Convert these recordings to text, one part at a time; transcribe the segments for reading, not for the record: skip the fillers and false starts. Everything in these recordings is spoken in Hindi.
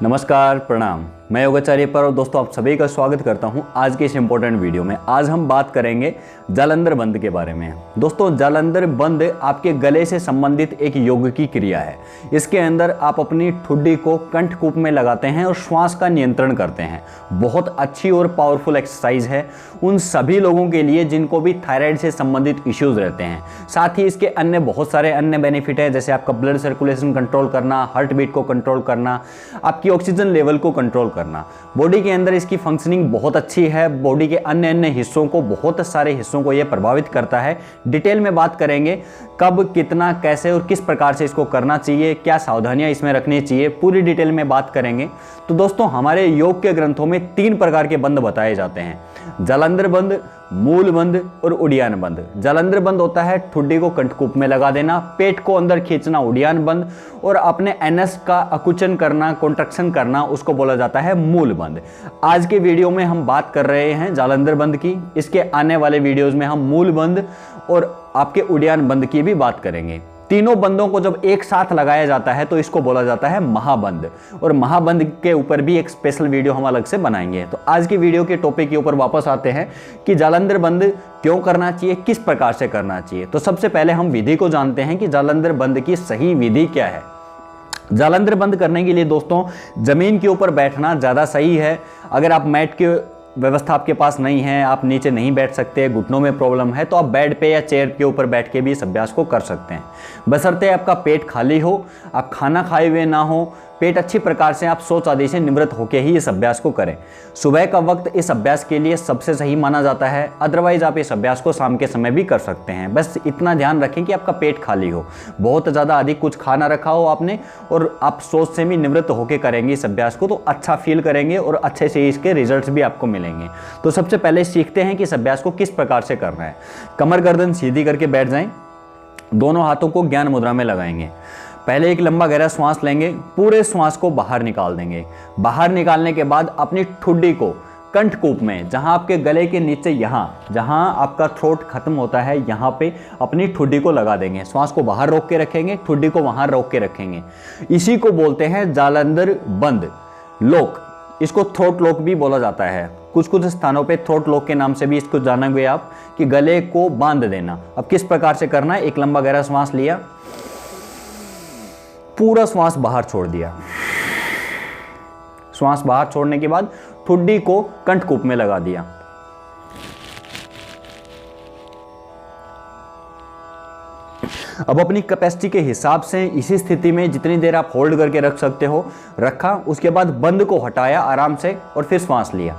नमस्कार, प्रणाम। मैं योगाचार्य पर और दोस्तों आप सभी का स्वागत करता हूं आज के इस इंपॉर्टेंट वीडियो में। आज हम बात करेंगे जालंधर बंद के बारे में। दोस्तों, जालंधर बंद आपके गले से संबंधित एक योग की क्रिया है। इसके अंदर आप अपनी ठुड्डी को कंठकूप में लगाते हैं और श्वास का नियंत्रण करते हैं। बहुत अच्छी और पावरफुल एक्सरसाइज है उन सभी लोगों के लिए जिनको भी थायराइड से संबंधित इश्यूज रहते हैं। साथ ही इसके अन्य बहुत सारे अन्य बेनिफिट हैं, जैसे आपका ब्लड सर्कुलेशन कंट्रोल करना, हार्ट बीट को कंट्रोल करना, आपकी ऑक्सीजन लेवल को कंट्रोल करना। बॉडी के अंदर इसकी फंक्शनिंग बहुत अच्छी है। बॉडी के अन्य अन्य हिस्सों को, बहुत सारे हिस्सों को यह प्रभावित करता है। डिटेल में बात करेंगे कब, कितना, कैसे और किस प्रकार से इसको करना चाहिए, क्या सावधानियां इसमें रखनी चाहिए, पूरी डिटेल में बात करेंगे। तो दोस्तों, हमारे योग के ग्रंथों में 3 प्रकार के बंद बताए जाते हैं: जालंधर बंद, मूल बंद और उड़ियान बंद। जालंधर बंद होता है ठुड्डी को कंठकूप में लगा देना, पेट को अंदर खींचना उड़ियान बंद, और अपने एनएस का अकुचन करना, कॉन्ट्रैक्शन करना, उसको बोला जाता है मूल बंद। आज के वीडियो में हम बात कर रहे हैं जालंधर बंद की। इसके आने वाले वीडियोस में हम मूल बंद और आपके उड़ियान बंद की भी बात करेंगे। तीनों बंदों को जब एक साथ लगाया जाता है तो इसको बोला जाता है महाबंद, और महाबंद के ऊपर भी एक स्पेशल वीडियो हम अलग से बनाएंगे। तो आज की वीडियो के टॉपिक के ऊपर वापस आते हैं कि जालंधर बंद क्यों करना चाहिए, किस प्रकार से करना चाहिए। तो सबसे पहले हम विधि को जानते हैं कि जालंधर बंद की सही विधि क्या है। जालंधर बंद करने के लिए दोस्तों जमीन के ऊपर बैठना ज़्यादा सही है। अगर आप मैट के व्यवस्था आपके पास नहीं है, आप नीचे नहीं बैठ सकते, घुटनों में प्रॉब्लम है, तो आप बेड पे या चेयर के ऊपर बैठ के भी इस अभ्यास को कर सकते हैं। बशर्ते आपका पेट खाली हो, आप खाना खाए हुए ना हो, पेट अच्छी प्रकार से आप शौच आदि से निवृत्त होकर ही इस अभ्यास को करें। सुबह का वक्त इस अभ्यास के लिए सबसे सही माना जाता है। अदरवाइज आप इस अभ्यास को शाम के समय भी कर सकते हैं। बस इतना ध्यान रखें कि आपका पेट खाली हो, बहुत ज़्यादा अधिक कुछ खाना रखा हो आपने, और आप शौच से भी निवृत्त होकर करेंगे इस अभ्यास को तो अच्छा फील करेंगे और अच्छे से इसके रिजल्ट्स भी आपको मिलेंगे। तो सबसे पहले सीखते हैं कि इस अभ्यास को किस प्रकार से करना है। कमर गर्दन सीधी करके बैठ जाएं, दोनों हाथों को ज्ञान मुद्रा में लगाएंगे। पहले एक लंबा गहरा श्वास लेंगे, पूरे श्वास को बाहर निकाल देंगे। बाहर निकालने के बाद अपनी ठुड्डी को कंठकूप में, जहां आपके गले के नीचे, जहां आपका थ्रोट खत्म होता है, यहां पे अपनी ठुड्डी को लगा देंगे। श्वास को बाहर रोक के रखेंगे, ठुड्डी को वहां रोक के रखेंगे। इसी को बोलते हैं जालंधर बंद लॉक। इसको थ्रोट लॉक भी बोला जाता है। कुछ कुछ स्थानों पे थ्रोट लॉक के नाम से भी इसको जानेंगे आप, कि गले को बांध देना। अब किस प्रकार से करना है, एक लंबा गहरा श्वास लिया, पूरा श्वास बाहर छोड़ दिया। श्वास बाहर छोड़ने के बाद ठुड्डी को कंठकूप में लगा दिया। अब अपनी कैपेसिटी के हिसाब से इसी स्थिति में जितनी देर आप होल्ड करके रख सकते हो रखा। उसके बाद बंद को हटाया आराम से और फिर श्वास लिया।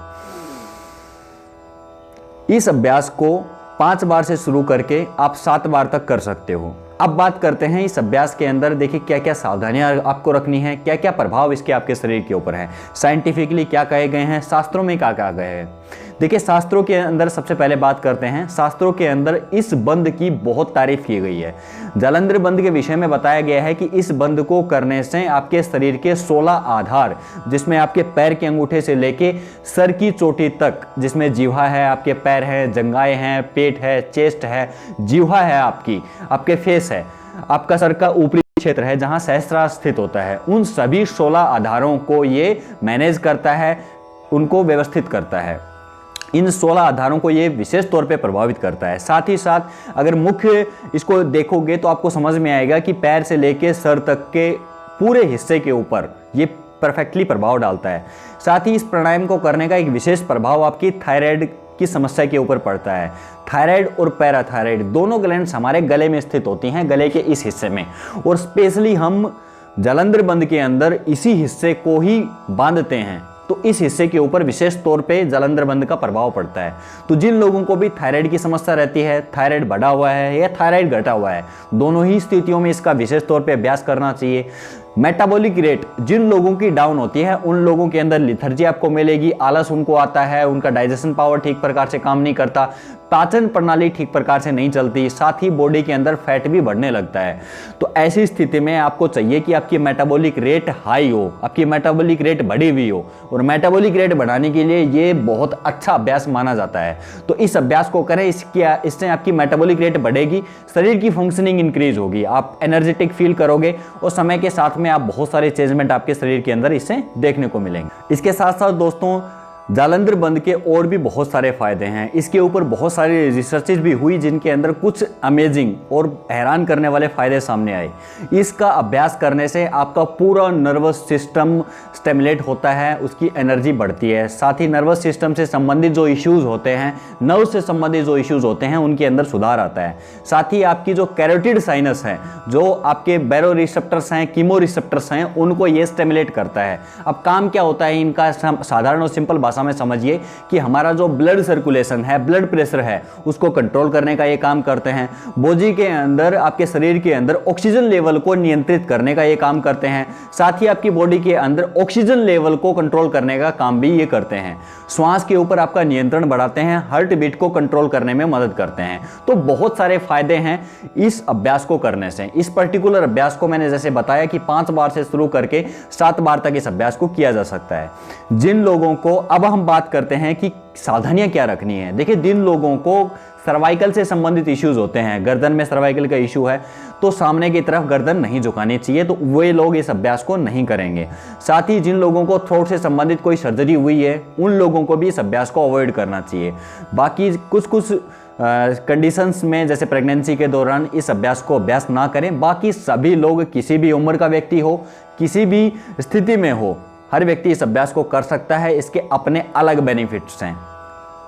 इस अभ्यास को 5 बार से शुरू करके आप 7 बार तक कर सकते हो। अब बात करते हैं इस अभ्यास के अंदर, देखिए क्या क्या सावधानियां आपको रखनी है, क्या क्या प्रभाव इसके आपके शरीर के ऊपर है, साइंटिफिकली क्या कहे गए हैं, शास्त्रों में क्या कहा गया है। देखिए, शास्त्रों के अंदर सबसे पहले बात करते हैं। शास्त्रों के अंदर इस बंद की बहुत तारीफ की गई है। जालंधर बंद के विषय में बताया गया है कि इस बंद को करने से आपके शरीर के 16 आधार, जिसमें आपके पैर के अंगूठे से लेके सर की चोटी तक, जिसमें जीवा है, आपके पैर हैं, जंघाएं हैं, पेट है, चेस्ट है, जीवा है, आपके फेस है, आपका सर का ऊपरी क्षेत्र है जहां सहस्त्रार स्थित होता है, उन सभी 16 आधारों को ये मैनेज करता है, उनको व्यवस्थित करता है। इन 16 आधारों को ये विशेष तौर पे प्रभावित करता है। साथ ही साथ अगर मुख्य इसको देखोगे तो आपको समझ में आएगा कि पैर से लेके सर तक के पूरे हिस्से के ऊपर ये परफेक्टली प्रभाव डालता है। साथ ही इस प्राणायाम को करने का एक विशेष प्रभाव आपकी थायराइड की समस्या के ऊपर पड़ता है। थायराइड और पैराथायराइड दोनों ग्लैंड्स हमारे गले में स्थित होती हैं, गले के इस हिस्से में, और स्पेशली हम जालंधर बंद के अंदर इसी हिस्से को ही बांधते हैं। तो इस हिस्से के ऊपर विशेष तौर पे जालंधर बंद का प्रभाव पड़ता है। तो जिन लोगों को भी थायराइड की समस्या रहती है, थायराइड बढ़ा हुआ है या थायराइड घटा हुआ है, दोनों ही स्थितियों में इसका विशेष तौर पे अभ्यास करना चाहिए। मेटाबॉलिक रेट जिन लोगों की डाउन होती है, उन लोगों के अंदर लिथर्जी आपको मिलेगी, आलस उनको आता है, उनका डाइजेशन पावर ठीक प्रकार से काम नहीं करता, पाचन प्रणाली ठीक प्रकार से नहीं चलती, साथ ही बॉडी के अंदर फैट भी बढ़ने लगता है। तो ऐसी स्थिति में आपको चाहिए कि आपकी मेटाबॉलिक रेट हाई हो, आपकी मेटाबॉलिक रेट बढ़ी हुई हो, और मेटाबॉलिक रेट बढ़ाने के लिए ये बहुत अच्छा अभ्यास माना जाता है। तो इस अभ्यास को करें, इससे आपकी मेटाबॉलिक रेट बढ़ेगी, शरीर की फंक्शनिंग इंक्रीज होगी, आप एनर्जेटिक फील करोगे और समय के साथ में में आप बहुत सारे चेंजमेंट आपके शरीर के अंदर इससे देखने को मिलेंगे। इसके साथ साथ दोस्तों जालंधर बंद के और भी बहुत सारे फायदे हैं। इसके ऊपर बहुत सारी रिसर्चेज भी हुई जिनके अंदर कुछ अमेजिंग और हैरान करने वाले फायदे सामने आए। इसका अभ्यास करने से आपका पूरा नर्वस सिस्टम स्टिमुलेट होता है, उसकी एनर्जी बढ़ती है। साथ ही नर्वस सिस्टम से संबंधित जो इश्यूज होते हैं, नर्व से संबंधित जो इश्यूज होते हैं, उनके अंदर सुधार आता है। साथ ही आपकी जो कैरोटिड साइनस है, जो आपके बैरो रिसेप्टर्स हैं, कीमो रिसेप्टर्स हैं, उनको ये स्टिमुलेट करता है। अब काम क्या होता है इनका, साधारण और सिंपल भाषा में समझिए कि हमारा जो ब्लड सर्कुलेशन है, ब्लड प्रेशर है, उसको कंट्रोल करने का ये काम करते हैं। बॉडी के अंदर, आपके शरीर के अंदर ऑक्सीजन लेवल को नियंत्रित करने का ये काम करते हैं। साथ ही आपकी बॉडी के अंदर ऑक्सीजन लेवल को कंट्रोल करने का काम भी ये करते हैं। श्वास के ऊपर आपका नियंत्रण बढ़ाते हैं, हार्ट बीट को कंट्रोल करने में मदद करते हैं। तो बहुत सारे फायदे हैं इस अभ्यास को करने से। इस पर्टिकुलर अभ्यास को मैंने जैसे बताया कि 5 बार से शुरू करके 7 बार तक इस अभ्यास को किया जा सकता है। जिन लोगों को, अब हम बात करते हैं कि सावधानियां क्या रखनी है। देखिए, जिन लोगों को सर्वाइकल से संबंधित इश्यूज होते हैं, गर्दन में सर्वाइकल का इशू है, तो सामने की तरफ गर्दन नहीं झुकानी चाहिए, तो वे लोग इस अभ्यास को नहीं करेंगे। साथ ही जिन लोगों को थ्रोट से संबंधित कोई सर्जरी हुई है, उन लोगों को भी इस अभ्यास को अवॉइड करना चाहिए। बाकी कुछ कंडीशंस में, जैसे प्रेगनेंसी के दौरान इस अभ्यास को अभ्यास ना करें। बाकी सभी लोग, किसी भी उम्र का व्यक्ति हो, किसी भी स्थिति में हो, हर व्यक्ति इस अभ्यास को कर सकता है। इसके अपने अलग बेनिफिट्स हैं।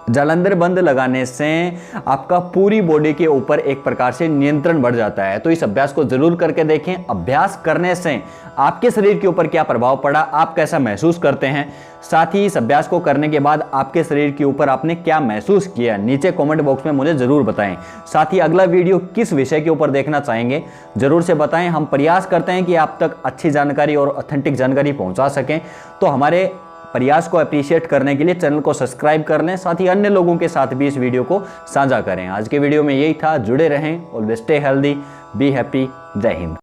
जालंधर बंद लगाने से आपका पूरी बॉडी के ऊपर एक प्रकार से नियंत्रण बढ़ जाता है। तो इस अभ्यास को जरूर करके देखें। अभ्यास करने से आपके शरीर के ऊपर क्या प्रभाव पड़ा, आप कैसा महसूस करते हैं, साथ ही इस अभ्यास को करने के बाद आपके शरीर के ऊपर आपने क्या महसूस किया, नीचे कमेंट बॉक्स में मुझे जरूर बताएं। साथ ही अगला वीडियो किस विषय के ऊपर देखना चाहेंगे जरूर से बताएं। हम प्रयास करते हैं कि आप तक अच्छी जानकारी और ऑथेंटिक जानकारी पहुंचा सकें। तो हमारे प्रयास को अप्रिशिएट करने के लिए चैनल को सब्सक्राइब कर लें। साथ ही अन्य लोगों के साथ भी इस वीडियो को साझा करें। आज के वीडियो में यही था। जुड़े रहें और स्टे हेल्दी, बी हैप्पी। जय हिंद।